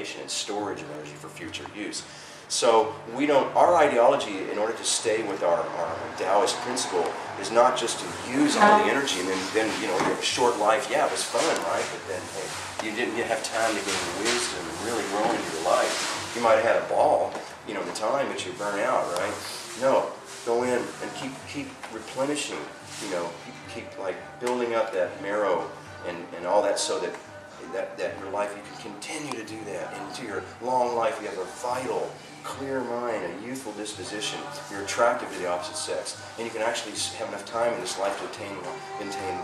accumulation and storage of energy for future use. So we don't, our ideology, in order to stay with our Taoist principle, is not just to use all the energy and then you know, you have a short life. Yeah, it was fun, right? But then, hey, you didn't have time to gain wisdom and really grow into your life. You might have had a ball, you know, in the time, but you burn out, right? No, go in and keep replenishing, you know, keep like building up that marrow and all that, so that your life, you can continue to do that into your long life. You have a vital, clear mind, a youthful disposition. You're attractive to the opposite sex, and you can actually have enough time in this life to attain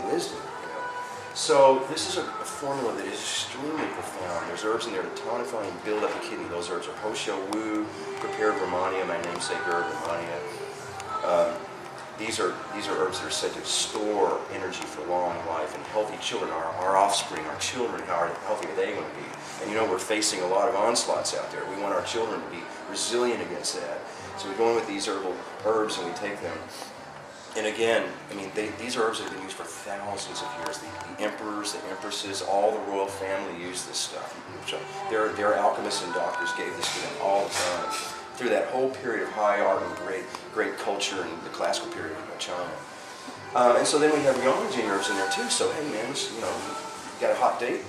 wisdom. You know, so this is a formula that is extremely profound. There's herbs in there to tonify and build up the kidney. Those herbs are Hosho Wu, prepared Rehmannia, my namesake herb, Rehmannia. These are herbs that are said to store energy for long life, and healthy children, our offspring, our children, how healthy are they going to be? And you know, we're facing a lot of onslaughts out there. We want our children to be resilient against that. So we go in with these herbal herbs and we take them. And again, I mean, these herbs have been used for thousands of years. The emperors, the empresses, all the royal family used this stuff. Their alchemists and doctors gave this to them all the time, through that whole period of high art and great culture in the classical period of China. And so then we have Yang herbs in there too. So hey man, you know, you got a hot date,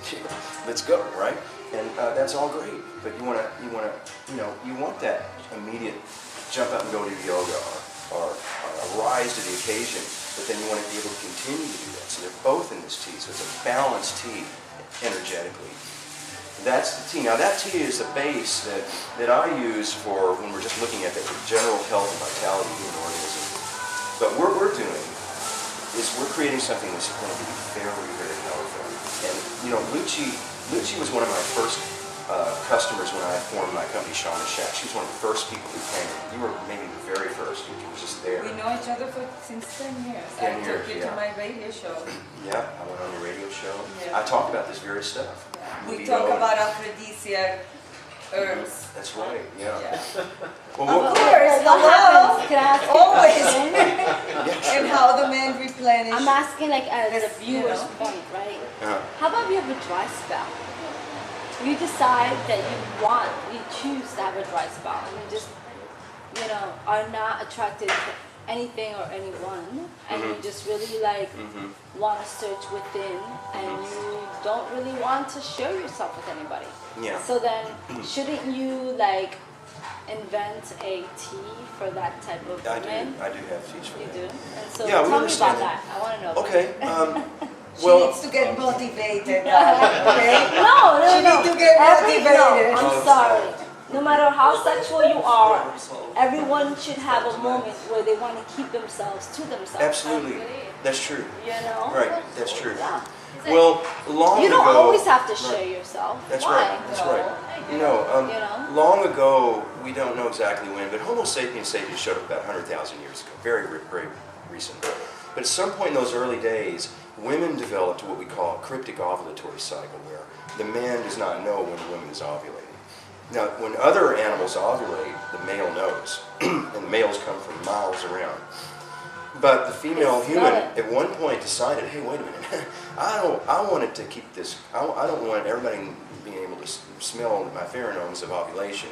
let's go, right? And that's all great. But you want that immediate jump up and go to yoga or rise to the occasion. But then you want to be able to continue to do that. So they're both in this tea. So it's a balanced tea energetically. That's the tea. Now that tea is the base that I use for when we're just looking at the general health and vitality of the organism. But what we're doing is we're creating something that's going to be very, very powerful. And you know, Lucci was one of my first customers when I formed my company, Shaman Shack. She was one of the first people who came. You were maybe the very first. You were just there. We know each other since 10 years. 10 years, I took you to my radio show. Yeah, I went on your radio show. Yeah. I talked about this very stuff. We talk about aphrodisiac herbs. That's right, yeah. Of Well, course, What happens? Can I ask always. yeah, And how the men replenish. I'm asking like as a Yes, viewer's you know. point, right? Uh-huh. How about you have a dry spell? You decide that you choose to have a dry spell, and you just, you know, are not attracted to anything or anyone, and you just really like want to search within, and you don't really want to share yourself with anybody. Yeah. So then, shouldn't you like invent a tea for that type of woman? I do have teas for You that. do? And so Yeah, we tell me understand about that. I want to know. Okay. She Well, needs to get motivated. Okay? No, She no. needs to get motivated. No, I'm sorry. No matter how sexual you are, everyone should have a moment where they want to keep themselves to themselves. absolutely. That's true. You know? Right, that's true. Yeah. Well, long ago... You don't always have to Right. share yourself. That's Why? right, that's right. You know, You know? long ago, we don't know exactly when, but Homo sapiens showed up about 100,000 years ago, very recent. But at some point in those early days, women developed what we call a cryptic ovulatory cycle, where the man does not know when the woman is ovulating. Now, when other animals ovulate, the male knows, and the males come from miles around. But the female human at one point decided, hey, wait a minute, I wanted to keep this, I don't want everybody being able to smell my pheromones of ovulation.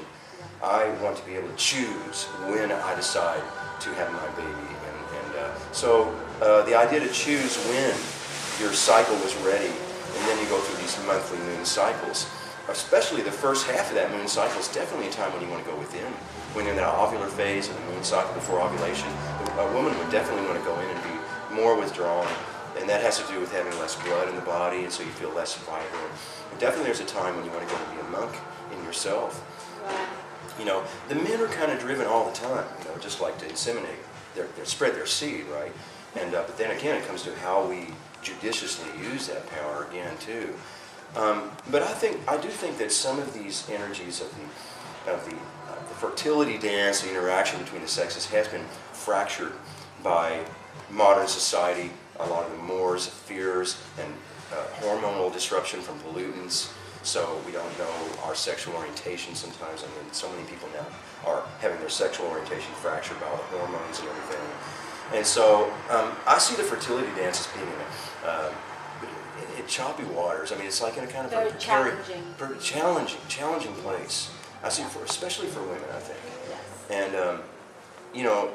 I want to be able to choose when I decide to have my baby. So the idea to choose when your cycle was ready, and then you go through these monthly moon cycles, especially the first half of that moon cycle is definitely a time when you want to go within. When you're in that ovular phase of the moon cycle before ovulation, a woman would definitely want to go in and be more withdrawn, and that has to do with having less blood in the body, and so you feel less vibrant. And definitely there's a time when you want to go and be a monk in yourself. Right. You know, the men are kind of driven all the time, you know, just like to inseminate, spread their seed, right? And but then again, it comes to how we judiciously use that power again too. But I do think that some of these energies of the fertility dance, the interaction between the sexes, has been fractured by modern society. A lot of the Moors, fears, and hormonal disruption from pollutants. So we don't know our sexual orientation sometimes. I mean, so many people now are having their sexual orientation fractured by all the hormones and everything. And so I see the fertility dance as being in choppy waters. I mean, it's like in a kind of Very a precarious, challenging. challenging place. I see, especially for women, I think. Yes. And you know,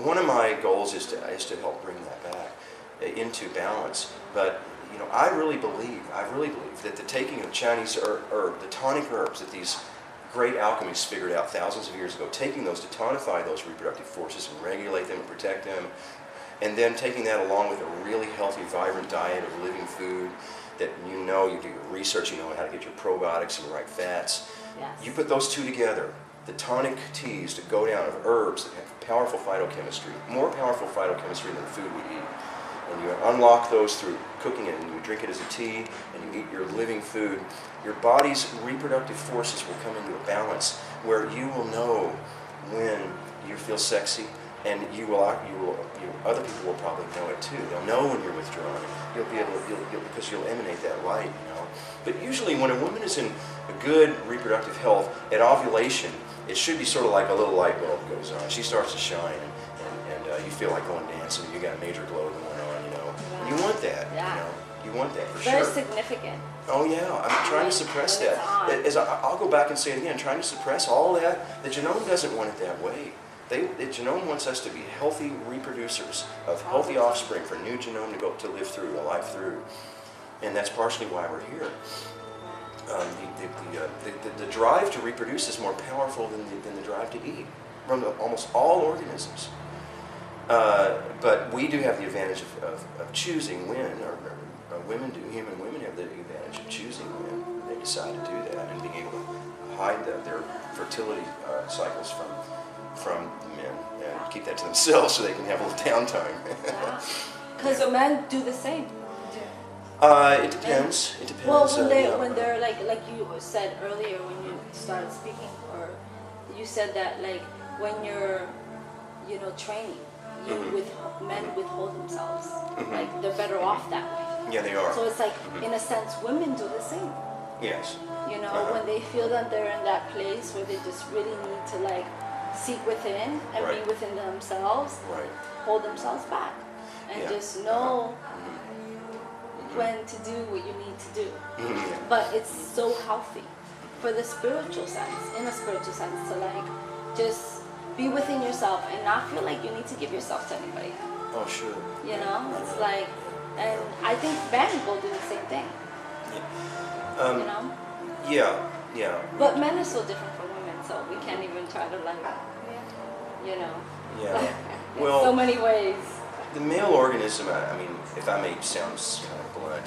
one of my goals is to help bring that back into balance. But you know, I really believe that the taking of Chinese herb, the tonic herbs that these great alchemists figured out thousands of years ago, taking those to tonify those reproductive forces and regulate them and protect them, and then taking that along with a really healthy, vibrant diet of living food that you know, you do your research, you know how to get your probiotics and the right fats. Yes. You put those two together, the tonic teas to go down of herbs that have powerful phytochemistry, more powerful phytochemistry than the food we eat. And you unlock those through cooking it, and you drink it as a tea, and you eat your living food. Your body's reproductive forces will come into a balance where you will know when you feel sexy, and other people will probably know it too. They'll know when you're withdrawn. You'll be able to, because you'll emanate that light, you know. But usually, when a woman is in a good reproductive health at ovulation, it should be sort of like a little light bulb goes on. She starts to shine, and you feel like going dancing. You got a major glow going on, you know. Wow. You want that, Yeah. you know. You want that for Very sure. significant. Oh yeah, I'm trying to suppress When it's that. on. As I'll go back and say it again, trying to suppress all that. The genome doesn't want it that way. The genome wants us to be healthy reproducers of healthy offspring for new genome to live through, a life through. And that's partially why we're here. The drive to reproduce is more powerful than the drive to eat from almost all organisms. But we do have the advantage of choosing when, or women do, human women have the advantage of choosing when they decide to do that and being able to hide their fertility cycles from the men and keep that to themselves so they can have a little downtime. Because men do the same. It depends. It depends. Well, when they're like you said earlier when you started speaking, or you said that like when you're, you know, training, men withhold themselves. Like they're better off that way. Yeah, they are. So it's like in a sense, women do the same. Yes. You know, when they feel that they're in that place where they just really need to like seek within and Right. be within themselves, Right. hold themselves back, and Yeah. just know when to do what you need to do. Yeah. But it's so healthy for the spiritual sense, in a spiritual sense, to like just be within yourself and not feel like you need to give yourself to anybody. Oh, sure. You know, it's like, and I think men will do the same thing. You know, Yeah. but men are so different from women, so we can't even try to like, you know, Yeah. in Well, so many ways. the male organism, I mean, if I may sound kind of blunt,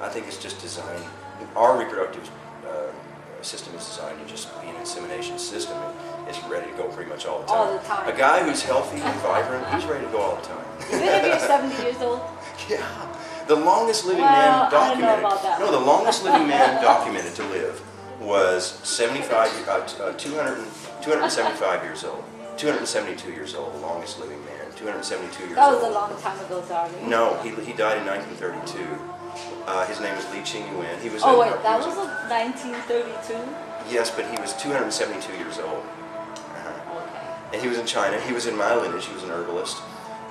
I think it's just designed, our reproductive system is designed to just be an insemination system. It's ready to go pretty much all the time. All the time. A guy who's healthy and vibrant, he's ready to go all the time. Even if you're 70 years old. Yeah. The longest living Well, man I don't know documented. about that. No, the longest living man documented to live was 275 years old. 272 years old, the longest living man. 272 years That old. was a long time ago, darling. No, he died in 1932. His name was Li Qingyuan. He was. Oh a- wait, that he was a- 1932? Yes, but he was 272 years old. Okay. And he was in China. He was in my lineage. He was an herbalist,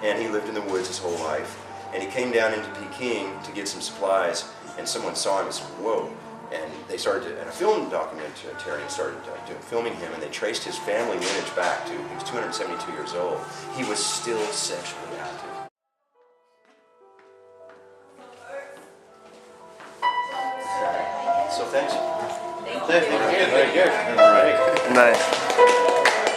and he lived in the woods his whole life. And he came down into Peking to get some supplies, and someone saw him and said, "Whoa!" And they started to, and a film documentarian started filming him, and they traced his family lineage back to, he was 272 years old. He was still sexually active. So thanks. Thank you. Very good. All right. Nice.